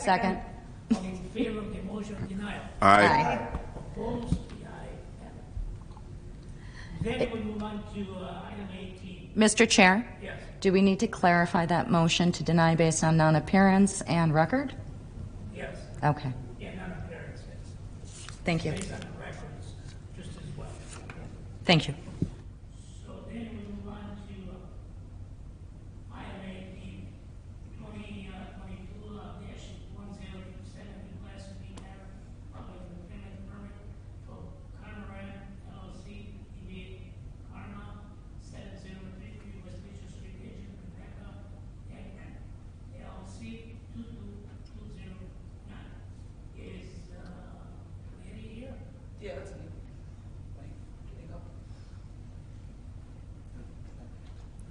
Second. All in favor of the motion of denial? Aye. Opposed? The ayes have it. Then we move on to item 18. Mr. Chair? Yes. Do we need to clarify that motion to deny based on non-appearance and record? Yes. Okay. Yeah, non-appearance. Thank you. Based on the records, just as well. Thank you. So then we move on to item 18, 2022-1027, Class B matter, public employment permit for Conrad LLC, DBA Karma, 7033 West Bishop Street, Kitchen, Rebecca, LLC, 22209. Is Eddie here? Yeah, that's me. Getting up.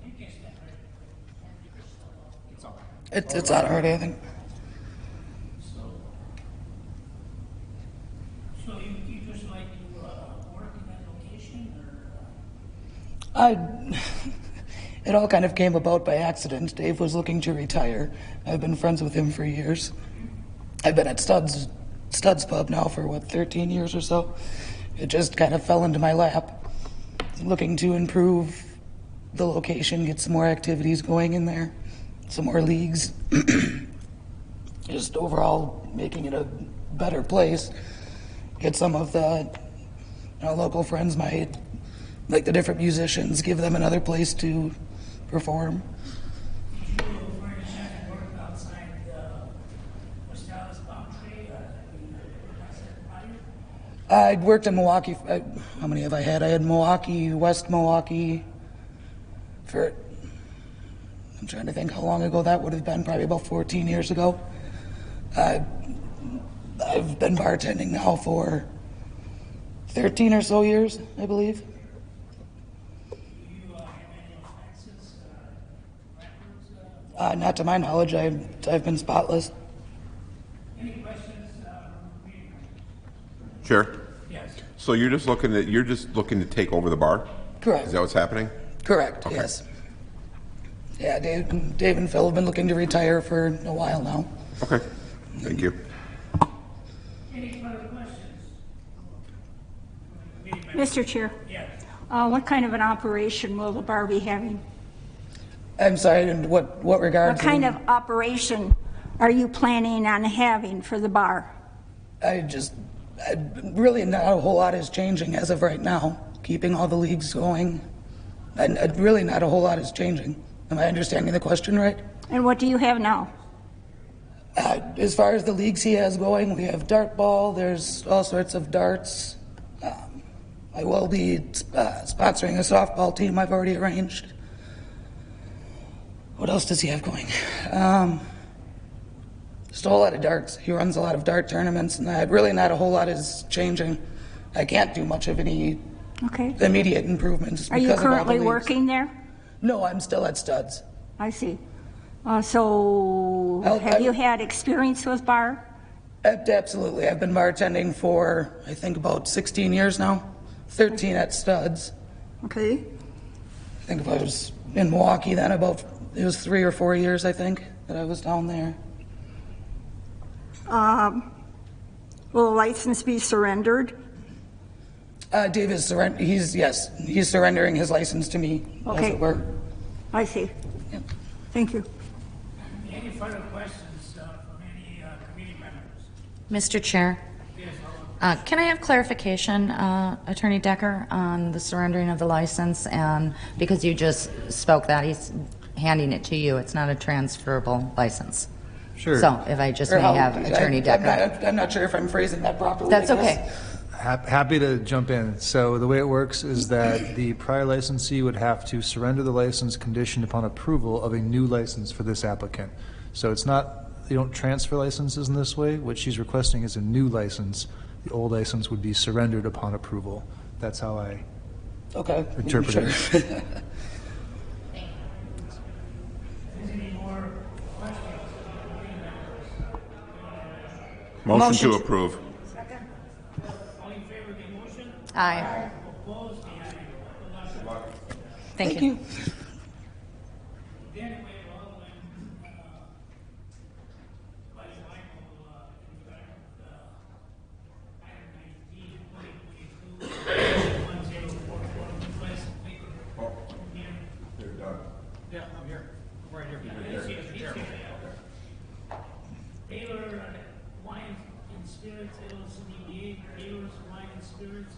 You can't stand right. It's all right. It's not already, I think. So you just like to work in that location, or? It all kind of came about by accident. Dave was looking to retire. I've been friends with him for years. I've been at Studs Pub now for 13 years or so. It just kind of fell into my lap. Looking to improve the location, get some more activities going in there, some more leagues. Just overall making it a better place. Get some of the local friends, like the different musicians, give them another place to perform. Did you furnish and work outside West Dallas boundary? I'd worked in Milwaukee. How many have I had? I had Milwaukee, West Milwaukee. I'm trying to think how long ago that would have been. Probably about 14 years ago. I've been bartending now for 13 or so years, I believe. Do you have any offenses, records? Not to my knowledge. I've been spotless. Any questions? Chair. Yes. So you're just looking to take over the bar? Correct. Is that what's happening? Correct. Okay. Yes. Yeah, Dave and Phil have been looking to retire for a while now. Okay. Thank you. Any further questions? Mr. Chair, Yes. what kind of an operation will the bar be having? I'm sorry. In what regard? What kind of operation are you planning on having for the bar? Really not a whole lot is changing as of right now. Keeping all the leagues going. And really not a whole lot is changing. Am I understanding the question right? And what do you have now? As far as the leagues he has going, we have dart ball. There's all sorts of darts. I will be sponsoring a softball team I've already arranged. What else does he have going? Just a whole lot of darts. He runs a lot of dart tournaments, and really not a whole lot is changing. I can't do much of any Okay. immediate improvements. Are you because of all the currently leagues. working there? No, I'm still at Studs. I see. So have you had experience with bar? Absolutely. I've been bartending for, I think, about 16 years now. 13 at Studs. Okay. I think if I was in Milwaukee then, it was 3 or 4 years, I think, that I was down there. Will the license be surrendered? Dave is he's surrendering his license to me, as Okay. it were. I see. Yep. Thank you. Any further questions from any committee members? Mr. Chair, Yes, can I have clarification, Attorney Decker, on the surrendering of the license? And because you just spoke that, he's handing it to you. It's not a transferable license. Sure. So if I just may have Attorney Decker. I'm not sure if I'm phrasing that properly. That's I guess. okay. Happy to jump in. So the way it works is that the prior licensee would have to surrender the license conditioned upon approval of a new license for this applicant. So it's not, you don't transfer licenses in this way. What she's requesting is a new license. The old license would be surrendered upon approval. That's how I Okay. interpret Sure. it. any more questions? Motion to approve. All in favor of the motion? Aye. Opposed? The ayes. Thank you. Then we have Alderman Vice Michael Spirits, LLC, DBA, Dealers Wine and Spirits,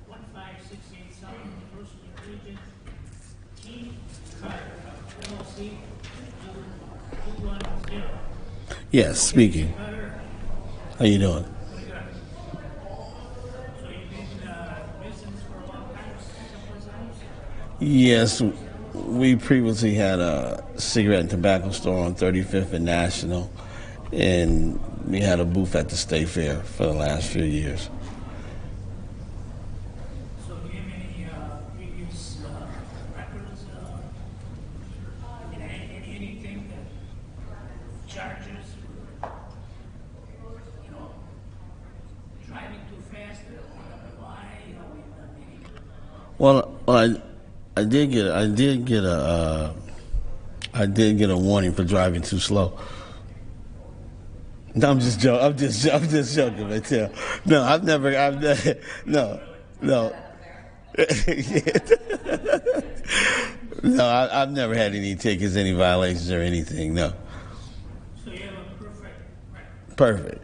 1568 South University Region, Team Carter, LLC, 210. Yes, speaking. Carter, How you doing? so you've been business for a long time, someplace else? Yes, we previously had a cigarette and tobacco store on 35th and National, and we had a booth at the State Fair for the last few years. So do you have any previous records, anything that charges, you know, driving too fast or why, you know, Well, I did get a warning for driving too slow. No, I'm just joking. I'm just joking, but yeah. No, I've never, no. No, I've never had any tickets, any violations or anything, no. so you have a perfect record. Perfect.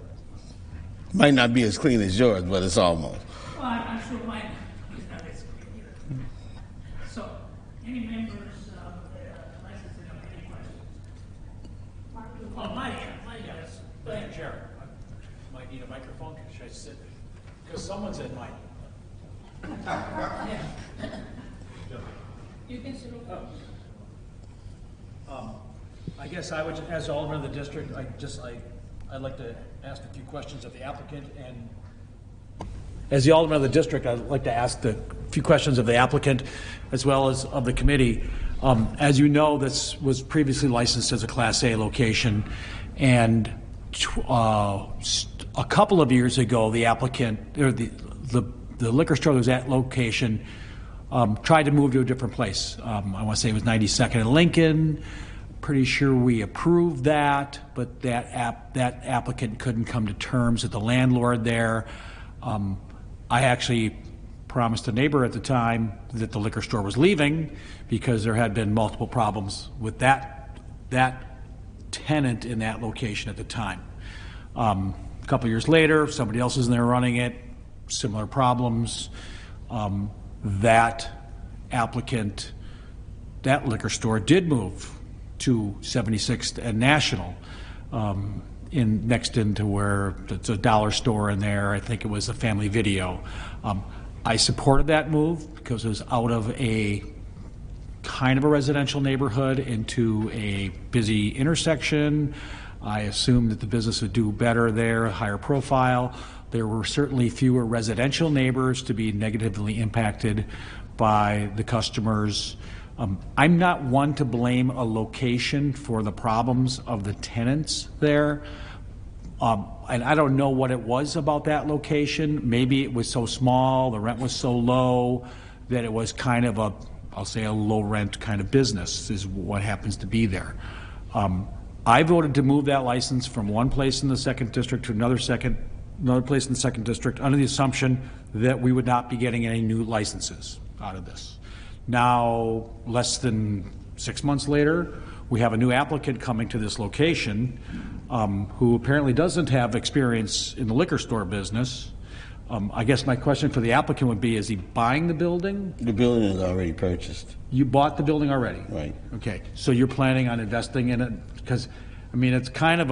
Might not be as clean as yours, but it's almost. Well, I'm sure mine is not as clear either. So, any members licensing have any questions? Oh, my guys. Madam Chair, I might need a microphone. Should I sit? Because someone's in mine. You can sit over. I guess I would, as alderman of the district, I'd like to ask a few questions of the applicant, and as the alderman of the district, I'd like to ask a few questions of the applicant as well as of the committee. As you know, this was previously licensed as a Class A location, and a couple of years ago, the applicant, or the liquor store that was at location, tried to move to a different place. I want to say it was 92nd and Lincoln. Pretty sure we approved that, but that applicant couldn't come to terms with the landlord there. I actually promised a neighbor at the time that the liquor store was leaving because there had been multiple problems with that tenant in that location at the time. A couple years later, somebody else is in there running it, similar problems. That applicant, that liquor store did move to 76th and National, next into where it's a dollar store in there. I think it was a Family Video. I supported that move because it was out of a kind of a residential neighborhood into a busy intersection. I assumed that the business would do better there, a higher profile. There were certainly fewer residential neighbors to be negatively impacted by the customers. I'm not one to blame a location for the problems of the tenants there. And I don't know what it was about that location. Maybe it was so small, the rent was so low, that it was kind of I'll say a low rent kind of business is what happens to be there. I voted to move that license from one place in the second district to another place in the second district under the assumption that we would not be getting any new licenses out of this. Now, less than 6 months later, we have a new applicant coming to this location who apparently doesn't have experience in the liquor store business. I guess my question for the applicant would be, is he buying the building? The building is already purchased. You bought the building already? Right. Okay, so you're planning on investing in it? Because, I mean, it's kind of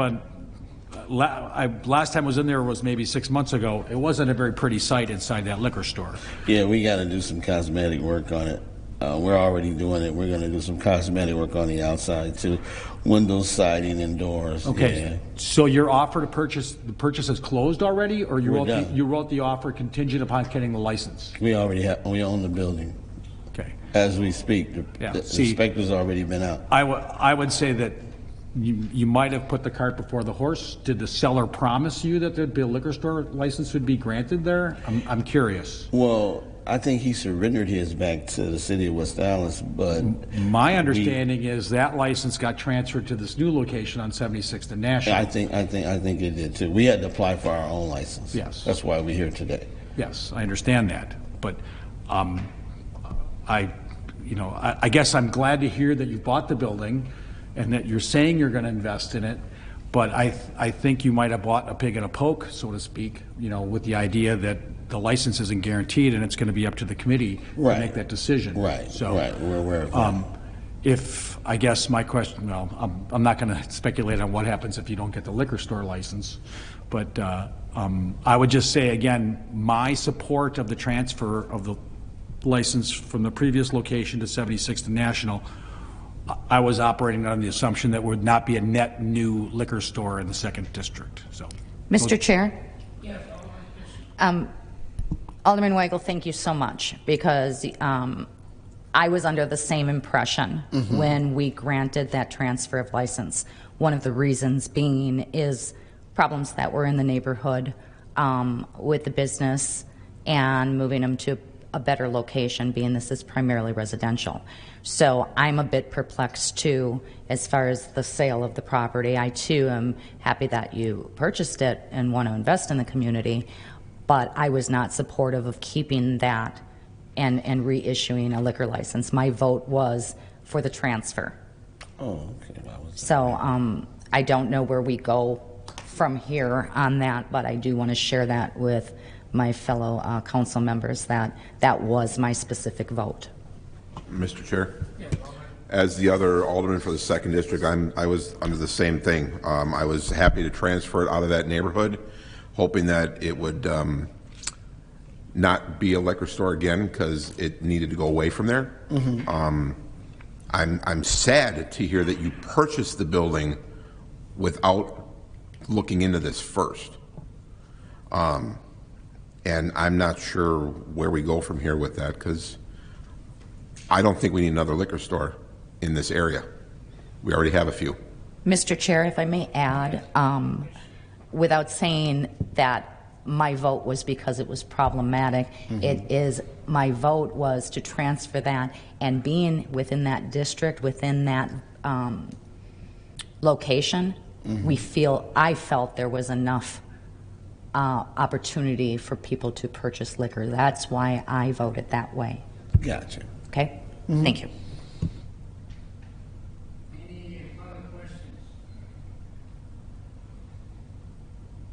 last time I was in there was maybe 6 months ago. It wasn't a very pretty sight inside that liquor store. Yeah, we got to do some cosmetic work on it. We're already doing it. We're going to do some cosmetic work on the outside too. Windows, siding, and doors. Okay. Yeah. So your offer to purchase, the purchase is closed already, or you We're done. you wrote the offer contingent upon getting the license? We own the building. Okay. As we speak, Yeah, the see- inspector's already been out. I would say that you might have put the cart before the horse. Did the seller promise you that there'd be a liquor store license would be granted there? I'm curious. Well, I think he surrendered his back to the city of West Dallas, but My understanding is that license got transferred to this new location on 76th and National. I think it did too. We had to apply for our own license. Yes. That's why we're here today. Yes, I understand that, but I guess I'm glad to hear that you bought the building and that you're saying you're going to invest in it. But I think you might have bought a pig in a poke, so to speak, you know, with the idea that the license isn't guaranteed and it's going to be up to the committee Right. to make that decision. Right, So, right, we're aware of that. If, I guess my question, well, I'm not going to speculate on what happens if you don't get the liquor store license, but I would just say, again, my support of the transfer of the license from the previous location to 76th and National, I was operating on the assumption that there would not be a net new liquor store in the second district, so. Mr. Chair? Alderman Weigel, thank you so much, because I was under the same impression when we granted that transfer of license. One of the reasons being is problems that were in the neighborhood with the business and moving them to a better location, being this is primarily residential. So I'm a bit perplexed too as far as the sale of the property. I too am happy that you purchased it and want to invest in the community, but I was not supportive of keeping that and reissuing a liquor license. My vote was for the transfer. Oh, okay. That was So I don't know where we go from here on that, but I do want to share that with my fellow council members that that was my specific vote. Mr. Chair? As the other alderman for the second district, I was under the same thing. I was happy to transfer it out of that neighborhood, hoping that it would not be a liquor store again because it needed to go away from there. I'm sad to hear that you purchased the building without looking into this first. And I'm not sure where we go from here with that because I don't think we need another liquor store in this area. We already have a few. Mr. Chair, if I may add, without saying that my vote was because it was problematic, it is, my vote was to transfer that, and being within that district, within that location, I felt there was enough opportunity for people to purchase liquor. That's why I voted that way. Gotcha. Okay? Thank you. Any further questions?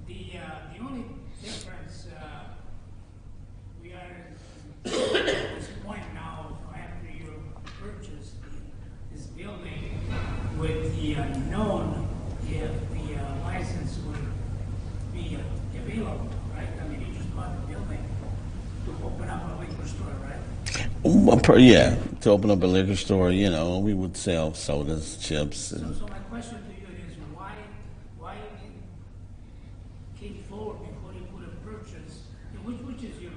The only difference, we are at this point now, after you purchase this building, with the known if the license would be available, right? I mean, you just bought the building to open up a liquor store, right? Yeah, to open up a liquor store, you know, we would sell sodas, chips, and So my question to you is why you came forward before you put a purchase, which is your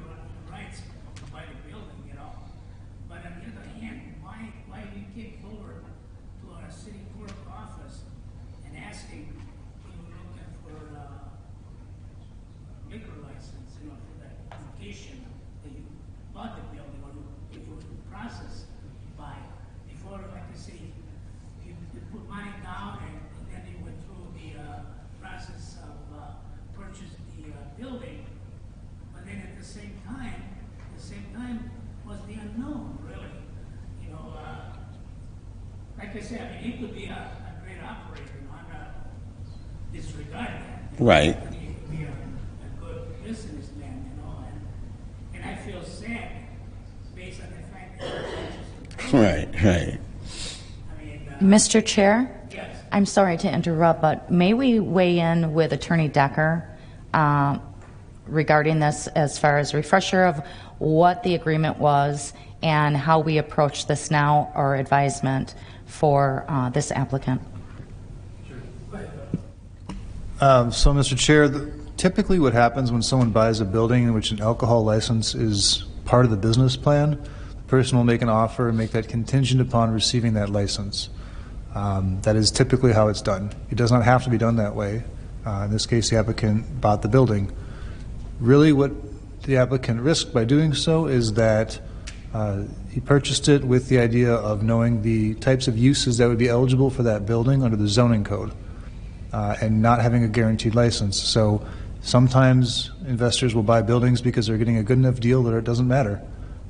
rights to buy the building, you know? But on the other hand, why you came forward to our city clerk office and asking, you were looking for liquor license, you know, for that location that you bought the building or you were in the process by, before, like I say, you put money down and then you went through the process of purchase the building, but then at the same time was the unknown, really. You know, like I said, I mean, he could be a great operator, you know, I'm not disregarding that. right. He could be a good businessman, you know, and I feel sad based on the fact that he purchased the building. Right. I mean, Mr. Chair? yes. I'm sorry to interrupt, but may we weigh in with Attorney Decker regarding this as far as refresher of what the agreement was and how we approach this now or advisement for this applicant? So, Mr. Chair, typically what happens when someone buys a building in which an alcohol license is part of the business plan, the person will make an offer and make that contingent upon receiving that license. That is typically how it's done. It does not have to be done that way. In this case, the applicant bought the building. Really what the applicant risked by doing so is that he purchased it with the idea of knowing the types of uses that would be eligible for that building under the zoning code and not having a guaranteed license. So sometimes investors will buy buildings because they're getting a good enough deal that it doesn't matter.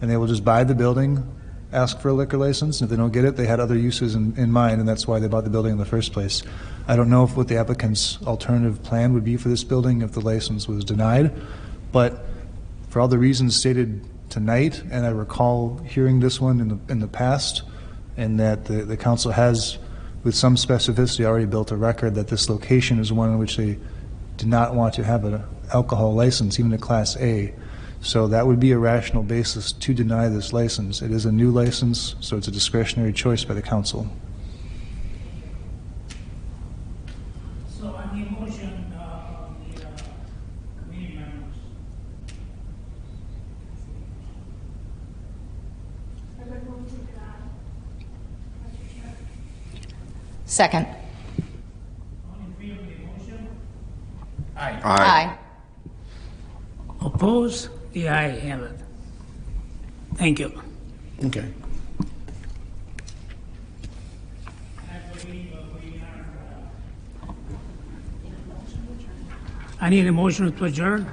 And they will just buy the building ask for a liquor license. If they don't get it, they had other uses in mind, and that's why they bought the building in the first place. I don't know what the applicant's alternative plan would be for this building if the license was denied, but for all the reasons stated tonight, and I recall hearing this one in the past, and that the council has, with some specificity, already built a record that this location is one in which they did not want to have an alcohol license, even a Class A. So that would be a rational basis to deny this license. It is a new license, so it's a discretionary choice by the council. So on the motion of the committee members. Second. All in favor of the motion? Aye. Opposed? The ayes have it. Thank you. Okay. I need a motion to adjourn.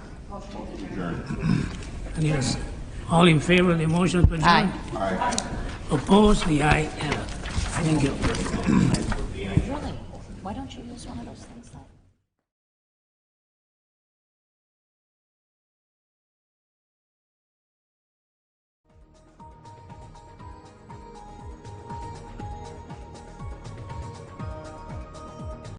I need all in favor of the motion to adjourn? Aye. Opposed? The ayes have it. Thank you.